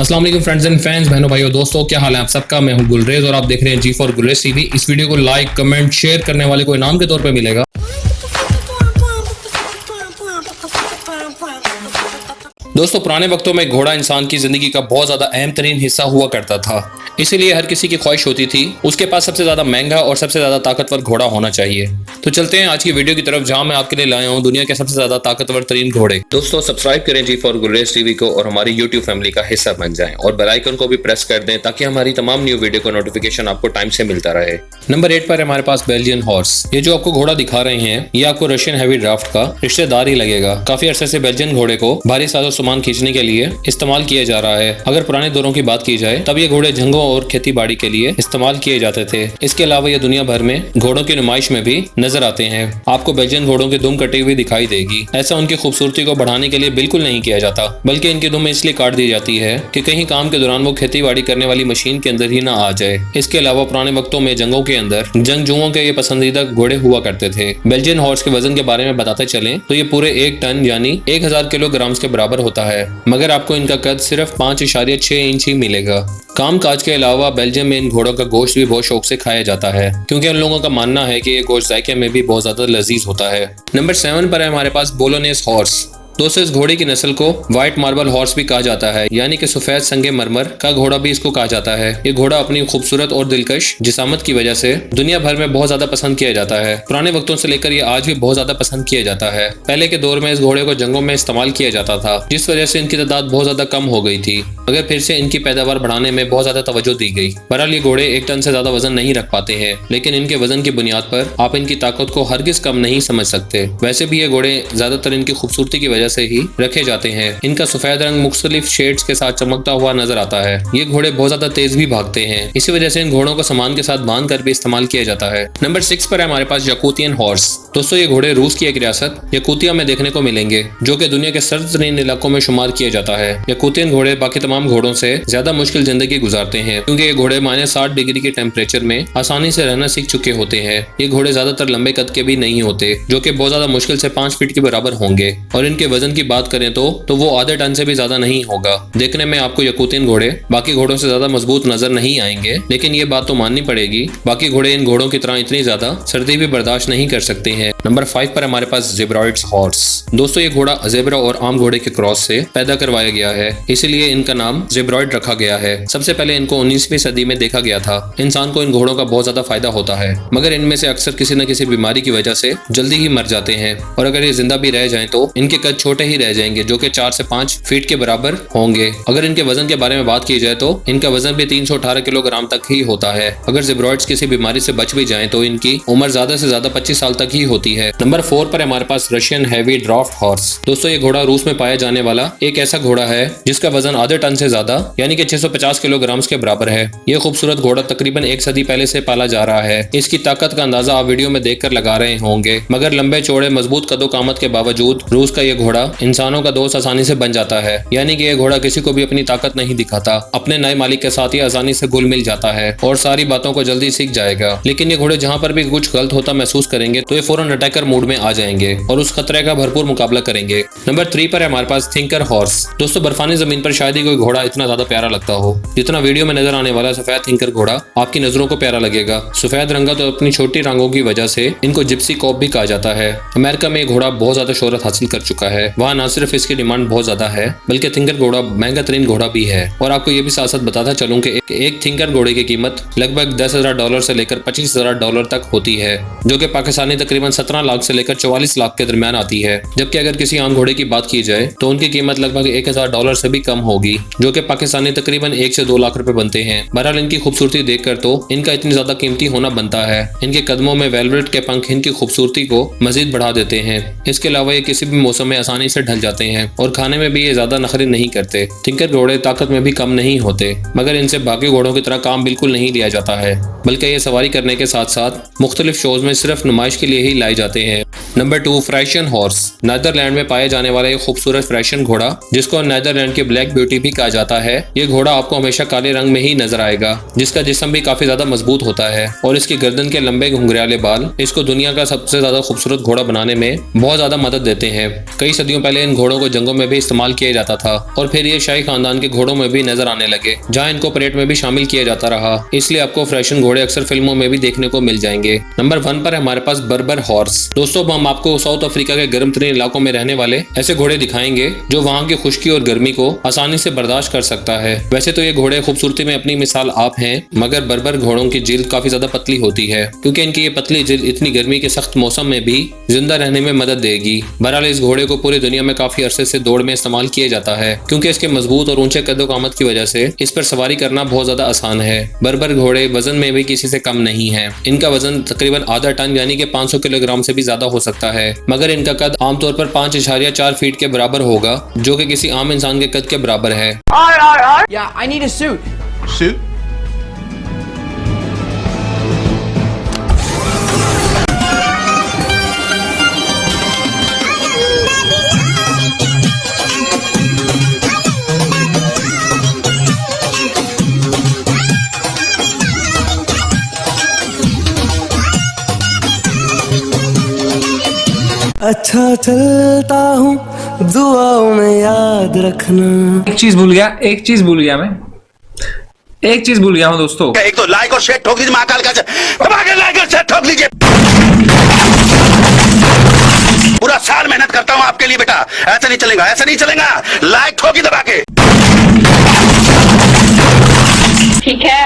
अस्सलाम वालेकुम friends and fans, बहनों भाइयों दोस्तों, क्या हाल है आप सबका। मैं हूं गुलरेज और आप देख रहे हैं जी फॉर गुलरेज टीवी। इस वीडियो को लाइक कमेंट शेयर करने वाले को इनाम के तौर पे मिलेगा। दोस्तों, पुराने वक्तों में घोड़ा इंसान की जिंदगी का बहुत ज्यादा अहम तरीन हिस्सा हुआ करता था। इसीलिए हर किसी की ख्वाहिश होती थी उसके पास सबसे ज्यादा महंगा और सबसे ज्यादा ताकतवर घोड़ा होना चाहिए। तो चलते हैं आज की वीडियो की तरफ, जहां मैं आपके लिए लाया हूं दुनिया के सबसे ज्यादा ताकतवर तरीन घोड़े। दोस्तों, सब्सक्राइब करें जी फॉर गुलरेज टीवी को और हमारी यूट्यूब फैमिली का हिस्सा बन जाएं और बेल आइकन को भी प्रेस कर दें ताकि हमारी तमाम न्यू वीडियो का नोटिफिकेशन आपको टाइम से मिलता रहे। नंबर 8 पर हमारे पास बेल्जियन हॉर्स। ये जो आपको घोड़ा दिखा रहे हैं ये आपको रशियन हैवी ड्राफ्ट का रिश्तेदार ही लगेगा। काफी अरसे से बेल्जियन घोड़े को भारी साजो सामान खींचने के लिए इस्तेमाल किया जा रहा है। अगर पुराने दौरों की बात की जाए तब ये घोड़े जंगों और खेती बाड़ी के लिए इस्तेमाल किए जाते थे। इसके अलावा ये दुनिया भर में घोड़ों की नुमाइश में भी नजर आते हैं। आपको बेल्जियन घोड़ों की दुम कटी हुई दिखाई देगी। ऐसा उनकी खूबसूरती को बढ़ाने के लिए बिल्कुल नहीं किया जाता, बल्कि इनकी दुम इसलिए काट दी जाती है कि कहीं काम के दौरान वो खेती बाड़ी करने वाली मशीन के अंदर ही ना आ जाए। इसके अलावा पुराने वक्तों में जंगों के अंदर जंगजुओं के ये पसंदीदा घोड़े हुआ करते थे। बेल्जियन हॉर्स के वजन के बारे में बताते चलें तो ये पूरे 1 टन यानी 1000 किलोग्राम के बराबर होता है, मगर आपको इनका कद सिर्फ 5.6 इंच ही मिलेगा। काम काज के अलावा बेल्जियम में इन घोड़ों का गोश्त भी बहुत शौक से खाया जाता है, क्योंकि उन लोगों का मानना है कि ये गोश्त जायके में भी बहुत ज्यादा लजीज होता है। नंबर 7 पर है हमारे पास बोलोनेस हॉर्स। दोस्तों, इस घोड़े की नस्ल को व्हाइट मार्बल हॉर्स भी कहा जाता है, यानी कि सफेद संगे मरमर का घोड़ा भी इसको कहा जाता है। ये घोड़ा अपनी खूबसूरत और दिलकश जिसामत की वजह से दुनिया भर में बहुत ज्यादा पसंद किया जाता है। पुराने वक्तों से लेकर ये आज भी बहुत ज्यादा पसंद किया जाता है। पहले के दौर में इस घोड़े को जंगों में इस्तेमाल किया जाता था, जिस वजह से इनकी तादाद बहुत ज्यादा कम हो गई थी, मगर फिर से इनकी पैदावार बढ़ाने में बहुत ज्यादा तवज्जो दी गई। बहरहाल ये घोड़े 1 टन से ज्यादा वजन नहीं रख पाते हैं, लेकिन इनके वजन की बुनियाद पर आप इनकी ताकत को हरगिज कम नहीं समझ सकते। वैसे भी ये घोड़े ज्यादातर इनकी खूबसूरती की वजह से ही रखे जाते हैं। इनका सफेद रंग मुख्तलिफ शेड्स के साथ चमकता हुआ नजर आता है। ये घोड़े बहुत ज्यादा तेज भी भागते हैं, इसी वजह से इन घोड़ों को सामान के साथ बांध कर भी इस्तेमाल किया जाता है। नंबर 6 पर है हमारे पास याकूतियन हॉर्स। दोस्तों, ये घोड़े रूस की एक रियासत याकूतिया में देखने को मिलेंगे, जो कि दुनिया के सर्द तरीन इलाकों में शुमार किया जाता है। याकूतियन घोड़े बाकी तमाम घोड़ों से ज्यादा मुश्किल जिंदगी गुजारते हैं, क्योंकि ये घोड़े -60 डिग्री के टेम्परेचर में आसानी से रहना सीख चुके होते हैं। ये घोड़े ज्यादातर लंबे कद के भी नहीं होते, जो कि बहुत ज्यादा मुश्किल से 5 फीट के बराबर होंगे, और इनके वजन की बात करें तो वो आधे टन से भी ज्यादा नहीं होगा। देखने में आपको याकूतियन घोड़े बाकी घोड़ों से ज्यादा मजबूत नजर नहीं आएंगे, लेकिन ये बात तो माननी पड़ेगी, बाकी घोड़े इन घोड़ों की तरह इतनी ज्यादा सर्दी भी बर्दाश्त नहीं कर सकते हैं। नंबर 5 पर हमारे पास ज़ेब्राइड्स हॉर्स। दोस्तों, ये घोड़ा ज़ेब्रा और आम घोड़े के क्रॉस से पैदा करवाया गया है, इसीलिए इनका नाम ज़ेब्राइड रखा गया है। सबसे पहले इनको 19वीं सदी में देखा गया था। इंसान को इन घोड़ों का बहुत ज्यादा फायदा होता है, मगर इनमें से अक्सर किसी न किसी बीमारी की वजह से जल्दी ही मर जाते हैं, और अगर ये जिंदा भी रह जाएं तो इनके कद छोटे ही रह जाएंगे, जो कि 4 से 5 फीट के बराबर होंगे। अगर इनके वजन के बारे में बात की जाए तो इनका वजन भी 318 किलोग्राम तक ही होता है। अगर ज़ेब्राइड्स किसी बीमारी से बच भी जाएं तो इनकी उम्र ज्यादा से ज्यादा 25 साल तक ही होती है। नंबर 4 पर हमारे पास रशियन हैवी ड्राफ्ट हॉर्स। दोस्तों, ये घोड़ा रूस में पाया जाने वाला एक ऐसा घोड़ा है जिसका वजन आधे टन से ज्यादा यानी कि 650 किलोग्राम के बराबर है। ये खूबसूरत घोड़ा तकरीबन 1 सदी पहले से पाला जा रहा है। इसकी ताकत का अंदाजा आप वीडियो में देखकर लगा रहे होंगे, मगर लंबे चौड़े मजबूत कदो कामत के बावजूद रूस का ये घोड़ा इंसानों का दोस्त आसानी से बन जाता है, यानी कि ये घोड़ा किसी को भी अपनी ताकत नहीं दिखाता। अपने नए मालिक के साथ ही आसानी से घुल मिल जाता है और सारी बातों को जल्दी सीख जाएगा। लेकिन ये घोड़े जहां पर भी कुछ गलत होता महसूस करेंगे तो ये फौरन अटैकर मूड में आ जाएंगे और उस खतरे का भरपूर मुकाबला करेंगे। नंबर 3 पर है हमारे पास थिंकर हॉर्स। दोस्तों, बर्फानी जमीन पर शायद ही कोई घोड़ा इतना ज्यादा प्यारा लगता हो जितना वीडियो में नजर आने वाला सफेद थिंकर घोड़ा आपकी नजरों को प्यारा लगेगा। सफेद रंगा तो अपनी छोटी रंगों की वजह से इनको जिप्सी कॉप भी कहा जाता है। अमेरिका में घोड़ा बहुत ज्यादा शोहरत हासिल कर चुका है। वहाँ न सिर्फ इसकी डिमांड बहुत ज्यादा है, बल्कि थिंकर घोड़ा महंगा तरीन घोड़ा भी है। और आपको ये भी साथ साथ बताता चलूं कि एक थिंकर घोड़े की कीमत लगभग $10,000 से लेकर $25,000 तक होती है, जो कि पाकिस्तानी तकरीबन 17 लाख से लेकर 44 लाख के दरमियान आती है। जबकि अगर किसी आम घोड़े की बात की जाए तो उनकी कीमत लगभग $1,000 से भी कम होगी, जो कि पाकिस्तानी तकरीबन 1 से 2 लाख रुपए बनते हैं। बहरहाल इनकी खूबसूरती देखकर तो इनका इतनी ज्यादा कीमती होना बनता है। इनके कदमों में वेलवेट के पंख इनकी खूबसूरती को मजीद बढ़ा देते हैं। इसके अलावा ये किसी भी मौसम में आसानी से ढल जाते हैं और खाने में भी ये ज्यादा नखरे नहीं करते। थिंकर घोड़े ताकत में भी कम नहीं होते, मगर इनसे बाकी घोड़ों की तरह काम बिल्कुल नहीं लिया जाता है, बल्कि ये सवारी करने के साथ साथ मुख्तलिफ शोज में सिर्फ नुमाइश के लिए ही लाए जाते हैं। Number 2, फ्राइशियन horse. नीदरलैंड में पाया जाने वाला एक खूबसूरत फ्राइशियन घोड़ा, जिसको नीदरलैंड की ब्लैक ब्यूटी भी कहा जाता है। ये घोड़ा आपको हमेशा काले रंग में ही नजर आएगा, जिसका जिस्म भी काफी ज्यादा मजबूत होता है और इसकी गर्दन के लंबे घुंघराले बाल इसको दुनिया का सबसे ज्यादा खूबसूरत घोड़ा बनाने में बहुत ज्यादा मदद देते हैं। कई सदियों पहले इन घोड़ों को जंगों में भी इस्तेमाल किया जाता था और फिर ये शाही खानदान के घोड़ों में भी नजर आने लगे, जहाँ इनको परेड में भी शामिल किया जाता रहा। इसलिए आपको फ्राइशियन घोड़े अक्सर फिल्मों में भी देखने को मिल जाएंगे। नंबर 1 पर हमारे पास बर्बर हॉर्स। दोस्तों, हम आपको साउथ अफ्रीका के गर्म तरीन इलाकों में रहने वाले ऐसे घोड़े दिखाएंगे जो वहाँ की खुश्की और गर्मी को आसानी से बर्दाश्त कर सकता है। वैसे तो ये घोड़े खूबसूरती में अपनी मिसाल आप हैं, मगर बर्बर घोड़ों की जिल्द काफी ज्यादा पतली होती है, क्योंकि इनकी ये पतली जिल्द इतनी गर्मी के सख्त मौसम में भी जिंदा रहने में मदद देगी। बहरहाल इस घोड़े को पूरी दुनिया में काफी अरसे से दौड़ में इस्तेमाल किया जाता है, क्योंकि इसके मजबूत और ऊंचे कद कामत की वजह से इस पर सवारी करना बहुत ज्यादा आसान है। बर्बर घोड़े वजन में भी किसी से कम नहीं है। इनका वजन तकरीबन आधा टन यानी कि 500 किलोग्राम से भी ज्यादा हो सकता है, मगर इनका कद आमतौर पर 5.4 फीट के बराबर होगा, जो कि किसी आम इंसान के कद के बराबर है। Yeah, I need a suit. Suit? अच्छा चलता हूँ, दुआओं में याद रखना। एक चीज भूल गया मैं दोस्तों। एक तो लाइक और शेयर ठोक दीजिए, महाकाल का दबा के लाइक और शेयर ठोक दीजिए। पूरा साल मेहनत करता हूं आपके लिए बेटा, ऐसा नहीं चलेगा। लाइक ठोकी दबा के। ठीक है,